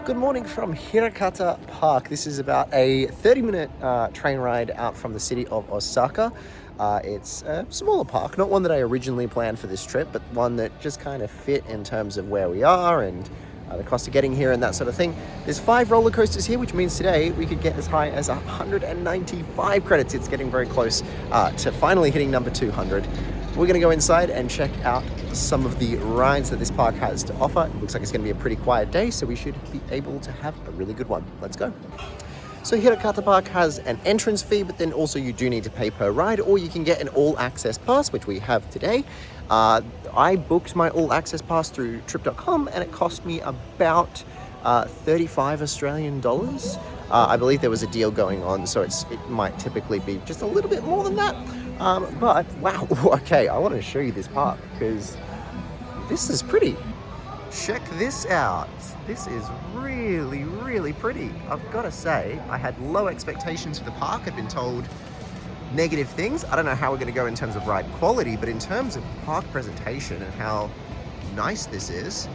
Good morning from Hirakata Park. This is about a 30-minute train ride out from the city of Osaka. It's a smaller park, not one that I originally planned for this trip, but one that just kind of fit in terms of where we are and the cost of getting here and that sort of thing. There's 5 roller coasters here, which means today we could get as high as 195 credits. It's getting very close to finally hitting number 200. We're going to go inside and check out some of the rides that this park has to offer. It looks like it's going to be a pretty quiet day, so we should be able to have a really good one. Let's go. So Hirakata Park has an entrance fee, but then also you do need to pay per ride, or you can get an all-access pass, which we have today. I booked my all-access pass through trip.com, and it cost me about 35 Australian dollars. I believe there was a deal going on, so it might typically be just a little bit more than that. But wow, okay, I want to show you this park because this is pretty. Check this out. This is really, really pretty. I've got to say, I had low expectations for the park. I've been told negative things. I don't know how we're going to go in terms of ride quality, but in terms of park presentation and how nice this is,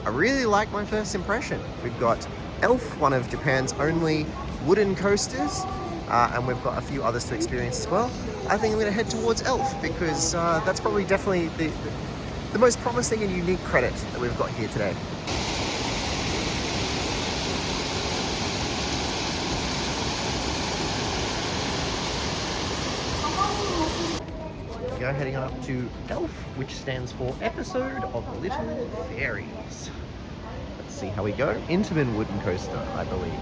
I really like my first impression. We've got Elf, one of Japan's only wooden coasters, and we've got a few others to experience as well. I think I'm going to head towards Elf because that's probably definitely the most promising and unique credit that we've got here today. Go heading up to Elf, which stands for Episode of Little Fairies. Let's see how we go. Intamin wooden coaster, I believe.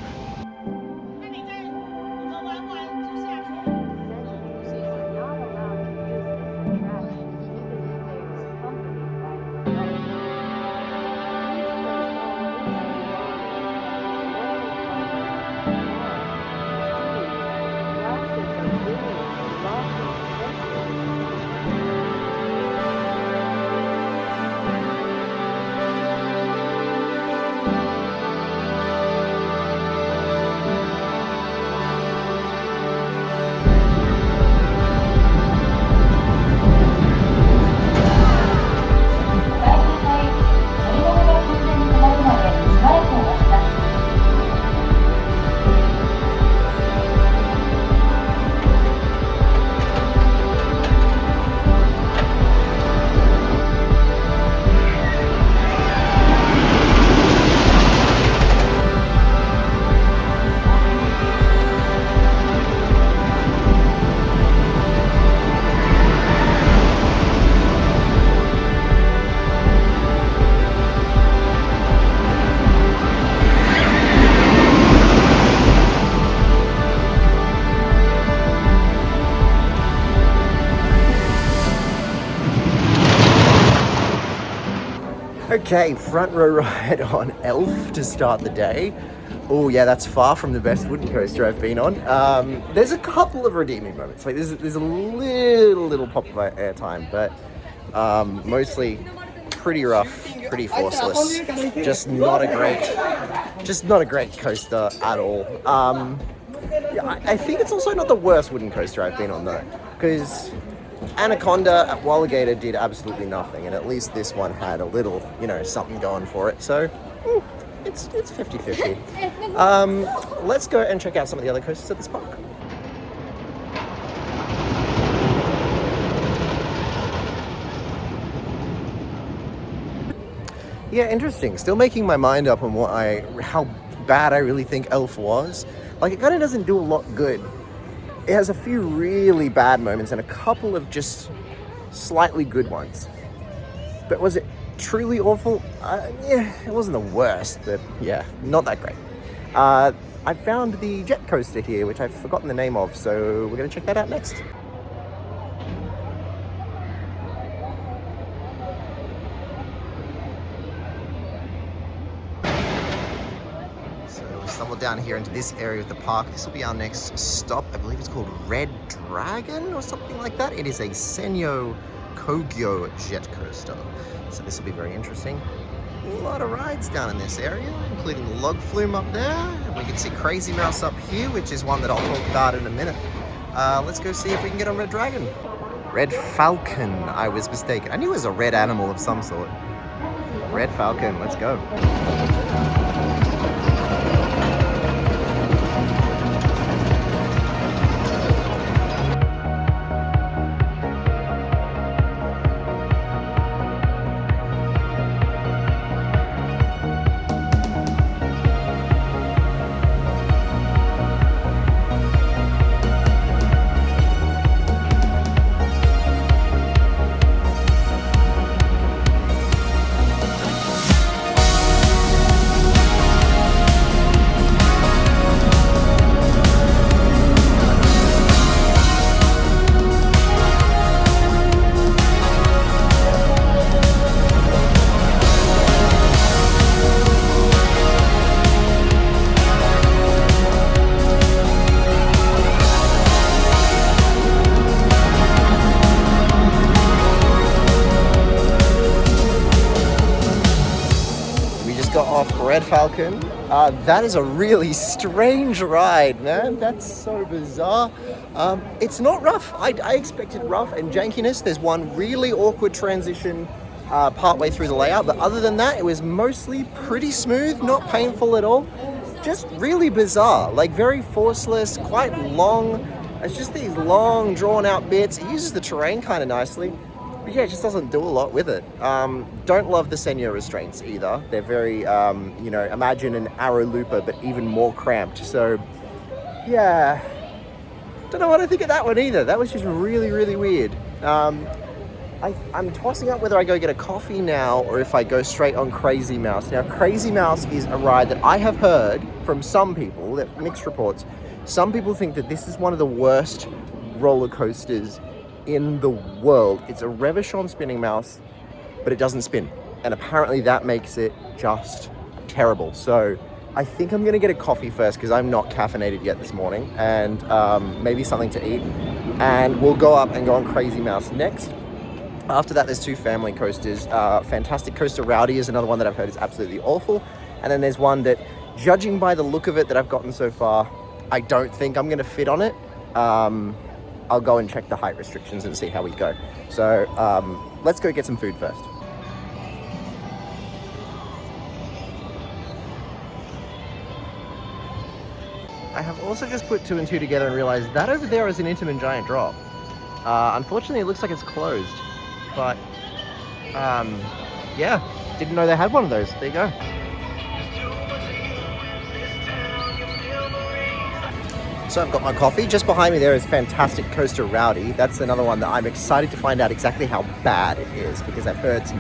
Okay, front row ride on Elf to start the day. Oh yeah, that's far from the best wooden coaster I've been on. There's a couple of redeeming moments. Like there's a little pop of airtime, but mostly pretty rough, pretty forceless. Just not a great coaster at all. Yeah, I think it's also not the worst wooden coaster I've been on though, because Anaconda at Walligator did absolutely nothing, and at least this one had a little, something going for it. So it's 50-50. Let's go and check out some of the other coasters at this park. Yeah, interesting. Still making my mind up on how bad I really think Elf was. Like, it kind of doesn't do a lot good. It has a few really bad moments and a couple of just slightly good ones. But was it truly awful? Yeah, it wasn't the worst, but yeah, not that great. I found the jet coaster here, which I've forgotten the name of, so we're going to check that out next. Stumbled down here into this area of the park. This will be our next stop. I believe it's called Red Dragon or something like that. It is a Senyo Kogyo jet coaster. So this will be very interesting. A lot of rides down in this area, including the log flume up there. And we can see Crazy Mouse up here, which is one that I'll talk about in a minute. Let's go see if we can get on Red Dragon. Red Falcon, I was mistaken. I knew it was a red animal of some sort. Red Falcon, let's go. Red Falcon. That is a really strange ride, man. That's so bizarre. It's not rough. I expected rough and jankiness. There's one really awkward transition partway through the layout, but other than that, it was mostly pretty smooth, not painful at all. Just really bizarre, like very forceless, quite long. It's just these long, drawn-out bits. It uses the terrain kind of nicely. But yeah, it just doesn't do a lot with it. Don't love the senior restraints either. They're very, imagine an arrow looper, but even more cramped. So, yeah. Don't know what I think of that one either. That was just really, really weird. I'm tossing up whether I go get a coffee now or if I go straight on Crazy Mouse. Now, Crazy Mouse is a ride that I have heard from some people, that mixed reports. Some people think that this is one of the worst roller coasters in the world. It's a Reverchon spinning mouse, but it doesn't spin. And apparently that makes it just terrible. So I think I'm gonna get a coffee first because I'm not caffeinated yet this morning, and maybe something to eat. And we'll go up and go on Crazy Mouse next. After that, there's two family coasters. Fantastic Coaster Rowdy is another one that I've heard is absolutely awful. And then there's one that, judging by the look of it that I've gotten so far, I don't think I'm gonna fit on it. I'll go and check the height restrictions and see how we go. So let's go get some food first. I have also just put two and two together and realized that over there is an Intamin Giant Drop. Unfortunately, it looks like it's closed, but yeah, didn't know they had one of those. There you go. So I've got my coffee. Just behind me there is Fantastic Coaster Rowdy. That's another one that I'm excited to find out exactly how bad it is, because I've heard some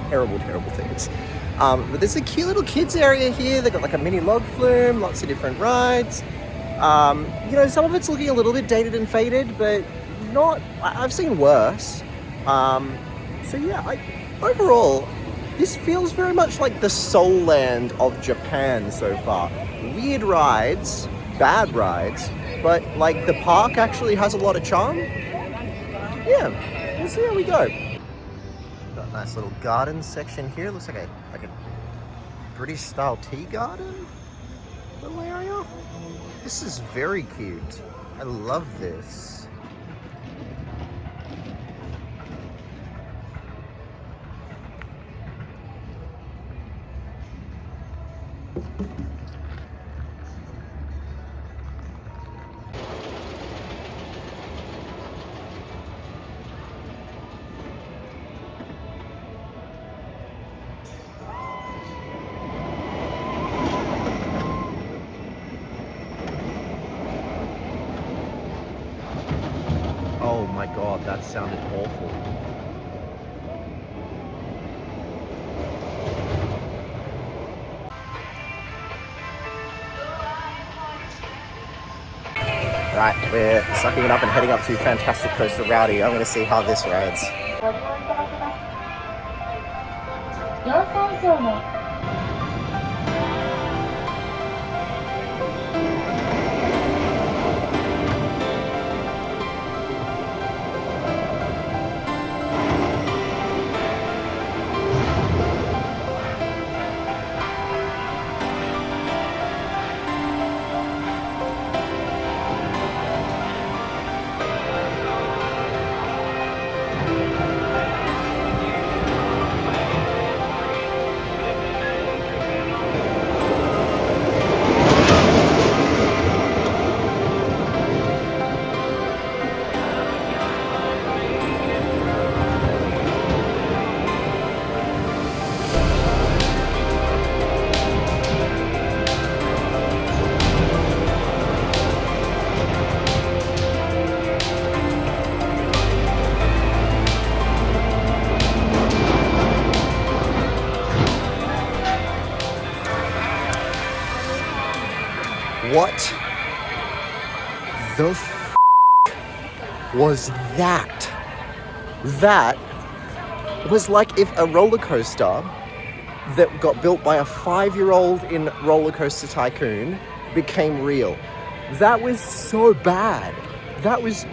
terrible, terrible things. But there's a cute little kids area here. They've got like a mini log flume, lots of different rides. Some of it's looking a little bit dated and faded, but not, I've seen worse. So yeah, overall, this feels very much like the Soul Land of Japan so far. Weird rides, bad rides, but like the park actually has a lot of charm. Yeah, we'll see how we go. Got a nice little garden section here. Looks like a British style tea garden little area. This is very cute. I love this. Oh my god, that sounded awful. Right, we're sucking it up and heading up to Fantastic Coaster Rowdy. I'm going to see how this rides. What the f*** was that? That was like if a roller coaster that got built by a 5-year-old in Roller Coaster Tycoon became real. That was so bad. That was,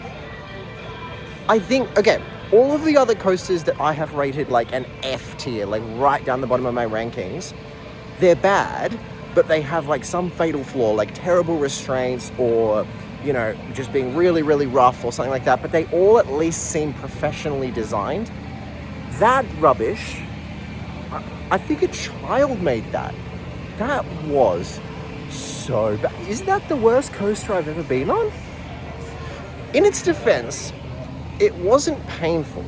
I think, okay, all of the other coasters that I have rated like an F tier, like right down the bottom of my rankings, they're bad, but they have like some fatal flaw, like terrible restraints or, you know, just being really, really rough or something like that, but they all at least seem professionally designed. That rubbish, I think a child made that. That was so bad. Is that the worst coaster I've ever been on? In its defense, it wasn't painful,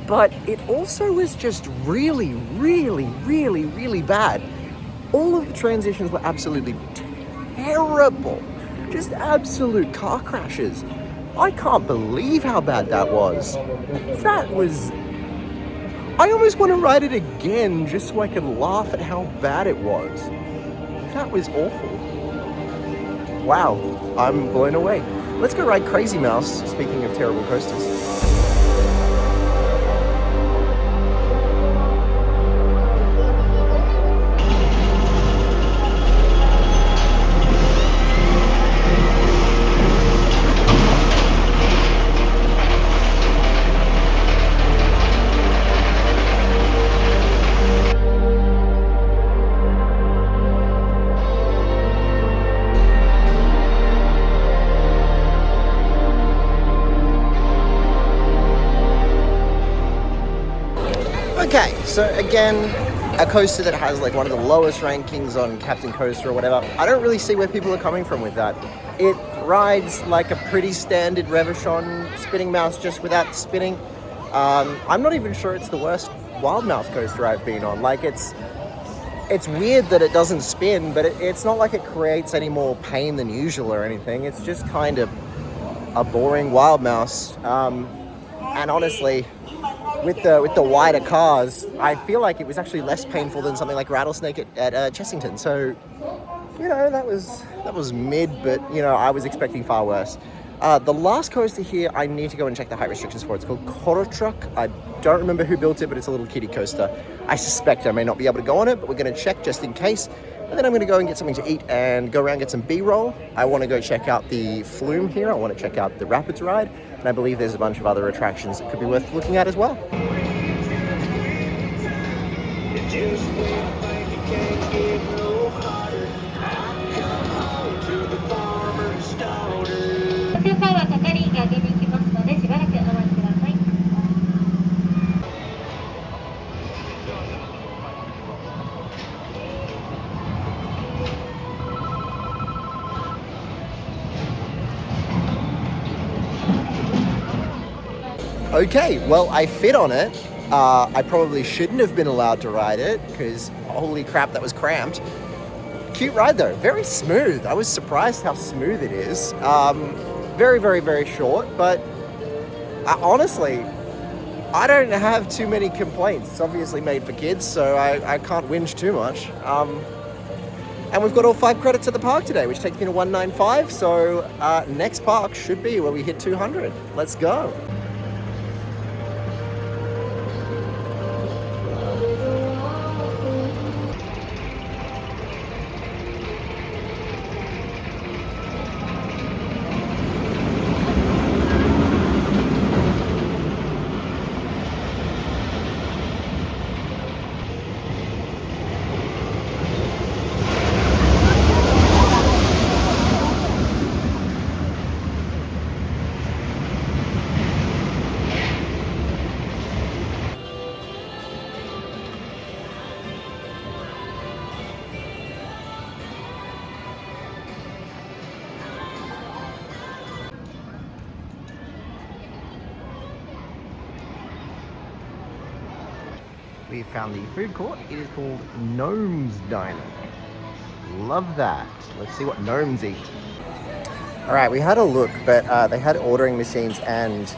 but it also was just really, really, really, really bad. All of the transitions were absolutely terrible. Just absolute car crashes. I can't believe how bad that was. That was... I almost want to ride it again just so I can laugh at how bad it was. That was awful. Wow, I'm blown away. Let's go ride Crazy Mouse, speaking of terrible coasters. Okay, so again, a coaster that has like one of the lowest rankings on Captain Coaster or whatever. I don't really see where people are coming from with that. It rides like a pretty standard Reverchon spinning mouse just without spinning. I'm not even sure it's the worst wild mouse coaster I've been on. Like it's weird that it doesn't spin, but it's not like it creates any more pain than usual or anything. It's just kind of a boring wild mouse. And honestly, with the wider cars, I feel like it was actually less painful than something like Rattlesnake at Chessington. So, you know, that was mid, but you know, I was expecting far worse. The last coaster here, I need to go and check the height restrictions for. It's called Korotruck. I don't remember who built it, but it's a little kiddie coaster. I suspect I may not be able to go on it, but we're going to check just in case. And then I'm going to go and get something to eat and go around get some B-roll. I want to go check out the Flume here. I want to check out the Rapids ride. And I believe there's a bunch of other attractions that could be worth looking at as well. Okay, well, I fit on it. I probably shouldn't have been allowed to ride it because holy crap, that was cramped. Cute ride though, very smooth. I was surprised how smooth it is. Very, very, very short, but honestly, I don't have too many complaints. It's obviously made for kids, so I can't whinge too much. And we've got all 5 credits at the park today, which takes me to 195. So next park should be where we hit 200. Let's go. We found the food court. It is called Gnome's Diner. Love that. Let's see what gnomes eat. All right, we had a look, but they had ordering machines and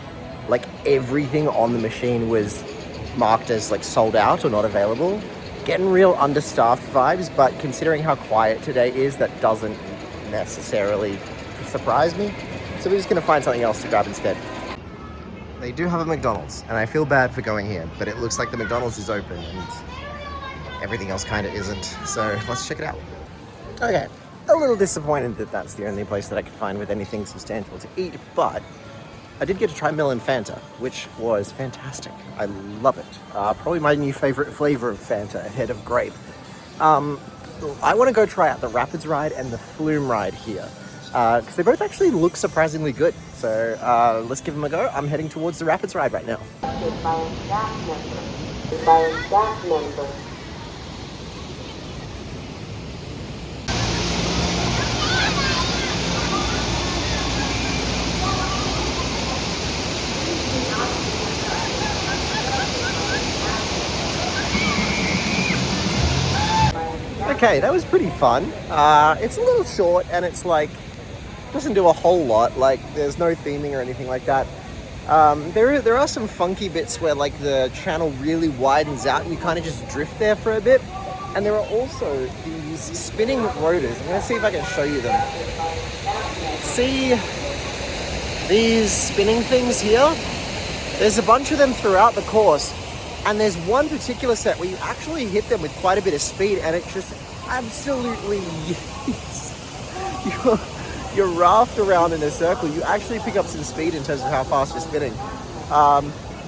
like everything on the machine was marked as like sold out or not available. Getting real understaffed vibes, but considering how quiet today is, that doesn't necessarily surprise me. So we're just gonna find something else to grab instead. They do have a McDonald's, and I feel bad for going here, but it looks like the McDonald's is open and everything else kind of isn't. So let's check it out. Okay, a little disappointed that that's the only place that I could find with anything substantial to eat, but I did get to try melon Fanta, which was fantastic. I love it. Probably my new favorite flavor of Fanta ahead of grape. I want to go try out the Rapids ride and the Flume ride here, because they both actually look surprisingly good. So let's give them a go. I'm heading towards the Rapids ride right now. Okay, that was pretty fun. It's a little short and it's like, doesn't do a whole lot. Like there's no theming or anything like that. There are some funky bits where like the channel really widens out and you kind of just drift there for a bit. And there are also these spinning rotors. I'm gonna see if I can show you them. See these spinning things here? There's a bunch of them throughout the course. And there's one particular set where you actually hit them with quite a bit of speed and it just absolutely you're raft around in a circle. You actually pick up some speed in terms of how fast you're spinning.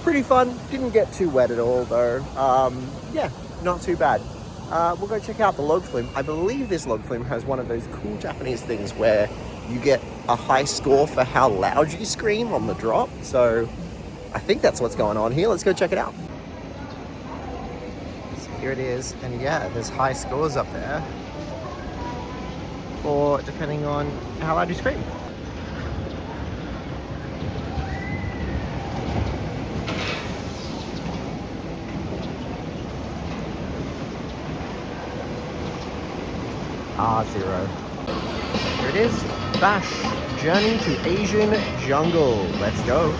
Pretty fun. Didn't get too wet at all though. Yeah, not too bad. We'll go check out the log flume. I believe this log flume has one of those cool Japanese things where you get a high score for how loud you scream on the drop. So I think that's what's going on here. Let's go check it out. Here it is, and yeah, there's high scores up there for depending on how loud you scream. R0. Here it is, Bash, Journey to Asian Jungle. Let's go.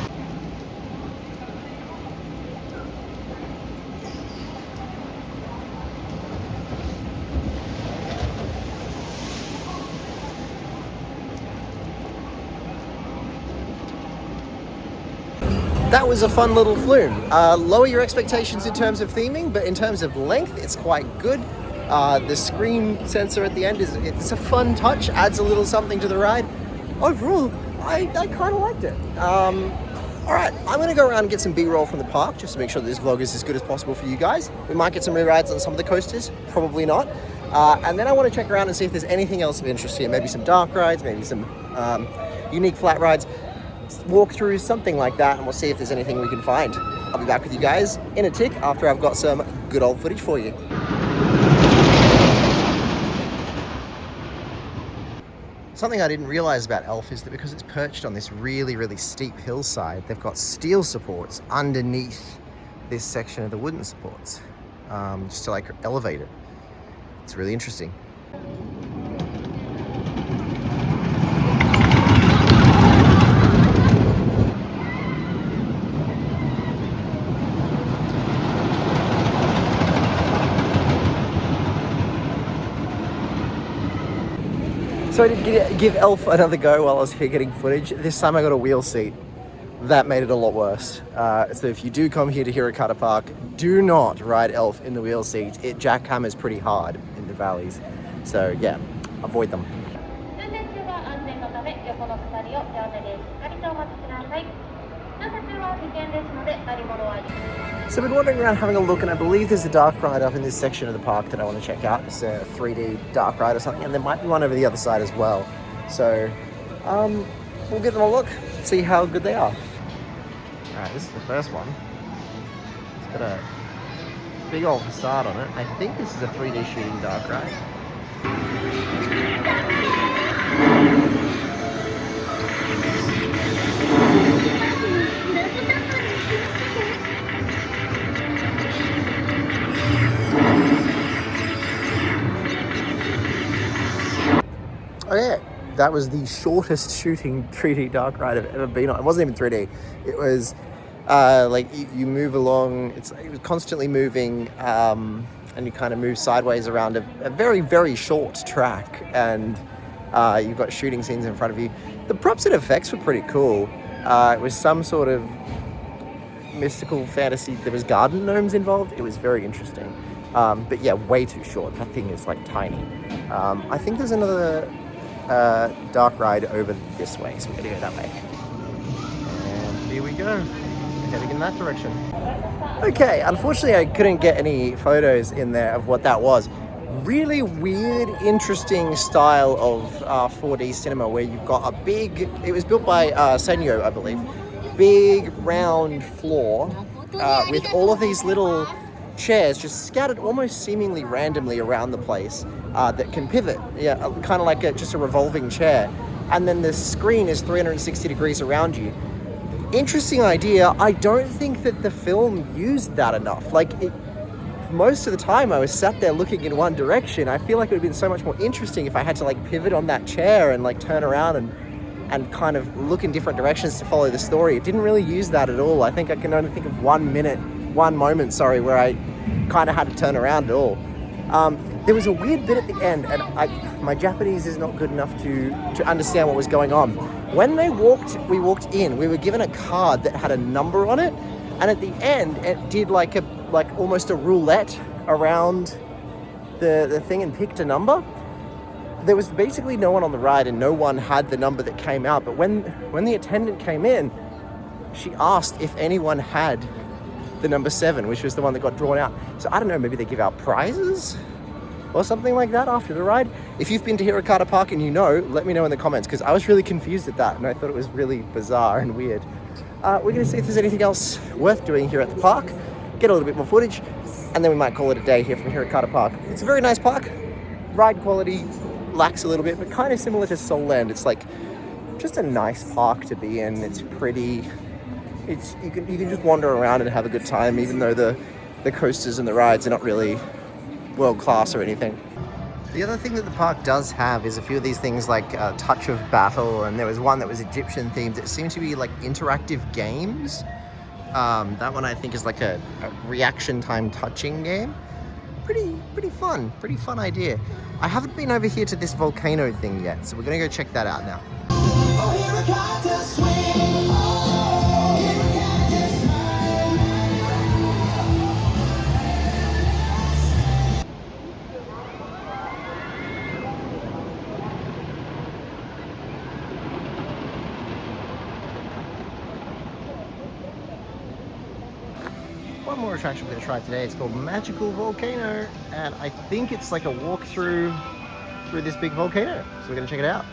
That was a fun little flume. Lower your expectations in terms of theming, but in terms of length, it's quite good. The scream sensor at the end it's a fun touch, adds a little something to the ride. Overall, I kind of liked it. All right, I'm gonna go around and get some B-roll from the park just to make sure that this vlog is as good as possible for you guys. We might get some rides on some of the coasters, probably not. And then I want to check around and see if there's anything else of interest here. Maybe some dark rides, maybe some unique flat rides. Walk through something like that, and we'll see if there's anything we can find. I'll be back with you guys in a tick after I've got some good old footage for you. Something I didn't realize about Elf is that because it's perched on this really, really steep hillside, they've got steel supports underneath this section of the wooden supports, just to like elevate it. It's really interesting. So I did give Elf another go while I was here getting footage. This time I got a wheel seat. That made it a lot worse. So if you do come here to Hirakata Park, do not ride Elf in the wheel seat. It jackhammers pretty hard in the valleys. So yeah, avoid them. So I've been wandering around having a look, and I believe there's a dark ride up in this section of the park that I want to check out. It's a 3D dark ride or something, and there might be one over the other side as well. So we'll give them a look, see how good they are. Alright, this is the first one. It's got a big old facade on it. I think this is a 3D shooting dark ride. Okay, that was the shortest shooting 3D dark ride I've ever been on. It wasn't even 3D. It was like you move along, it was constantly moving, and you kind of move sideways around a very, very short track, and you've got shooting scenes in front of you. The props and effects were pretty cool. It was some sort of mystical fantasy. There was garden gnomes involved. It was very interesting. But yeah, way too short. That thing is like tiny. I think there's another dark ride over this way, so we're gonna go that way. And here we go. We're heading in that direction. Okay, unfortunately I couldn't get any photos in there of what that was. really weird, interesting style of 4D cinema where you've got a big, it was built by Senyo, I believe, big round floor with all of these little chairs just scattered almost seemingly randomly around the place that can pivot, yeah, kind of like just a revolving chair. And then the screen is 360 degrees around you. Interesting idea. I don't think that the film used that enough. Like, most of the time I was sat there looking in one direction. I feel like it would have been so much more interesting if I had to like pivot on that chair and like turn around and kind of look in different directions to follow the story. It didn't really use that at all. I think I can only think of one moment, where I kind of had to turn around at all. There was a weird bit at the end, and my Japanese is not good enough to understand what was going on. When we walked in, we were given a card that had a number on it, and at the end, it did like almost a roulette around the thing and picked a number. There was basically no one on the ride, and no one had the number that came out. But when the attendant came in, she asked if anyone had the number 7, which was the one that got drawn out. So I don't know, maybe they give out prizes or something like that after the ride. If you've been to Hirakata Park and you know, let me know in the comments, because I was really confused at that and I thought it was really bizarre and weird. We're going to see if there's anything else worth doing here at the park, get a little bit more footage, and then we might call it a day here from Hirakata Park. It's a very nice park. Ride quality lacks a little bit, but kind of similar to Seoul Land. It's like just a nice park to be in. It's pretty. You can just wander around and have a good time, even though the coasters and the rides are not really world class or anything. The other thing that the park does have is a few of these things like Touch of Battle, and there was one that was Egyptian themed. It seemed to be like interactive games. That one I think is like a reaction time touching game. Pretty fun idea. I haven't been over here to this volcano thing yet, so we're gonna go check that out now. One more attraction we're going to try today. It's called Magical Volcano, and I think it's like a walk through this big volcano. So we're going to check it out.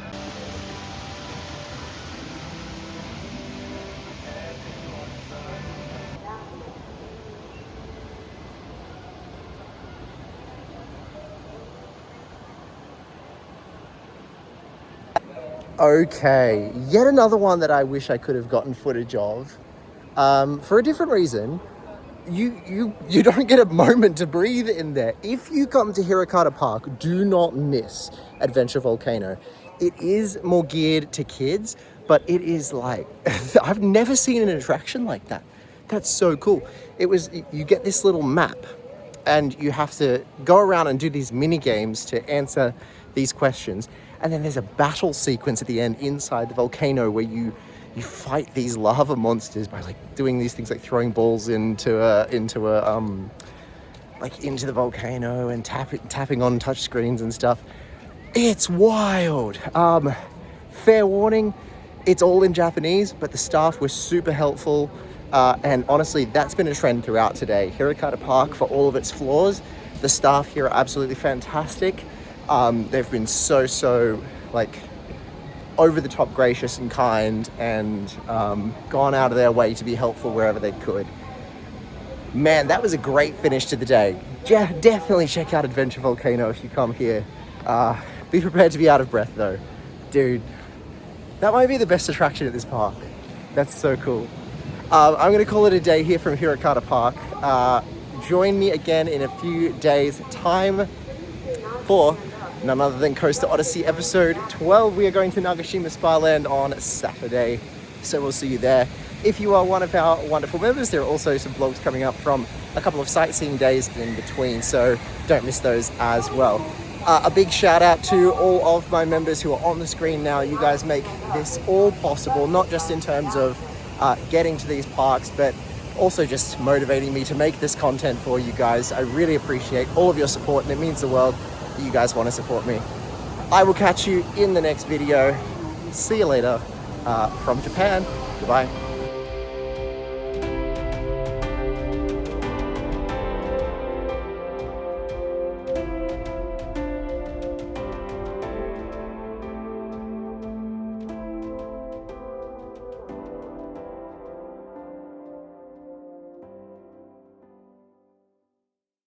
Okay, yet another one that I wish I could have gotten footage of for a different reason. You don't get a moment to breathe in there. If you come to Hirakata Park, do not miss Adventure Volcano. It is more geared to kids, but it is like, I've never seen an attraction like that. That's so cool. You get this little map and you have to go around and do these mini games to answer these questions. And then there's a battle sequence at the end inside the volcano where you fight these lava monsters by like doing these things like throwing balls into the volcano and tapping on touch screens and stuff. It's wild. Fair warning, it's all in Japanese, but the staff was super helpful. And honestly, that's been a trend throughout today. Hirakata Park, for all of its flaws, the staff here are absolutely fantastic. They've been so like over the top gracious and kind, and gone out of their way to be helpful wherever they could. Man, that was a great finish to the day. Definitely check out Adventure Volcano if you come here. Be prepared to be out of breath though. Dude, that might be the best attraction at this park. That's so cool. I'm gonna call it a day here from Hirakata Park. Join me again in a few days' time for none other than Coaster Odyssey episode 12. We are going to Nagashima Spa Land on Saturday, so we'll see you there. If you are one of our wonderful members, there are also some vlogs coming up from a couple of sightseeing days in between, so don't miss those as well. A big shout out to all of my members who are on the screen now. You guys make this all possible, not just in terms of getting to these parks, but also just motivating me to make this content for you guys. I really appreciate all of your support, and it means the world that you guys want to support me. I will catch you in the next video. See you later from Japan. Goodbye.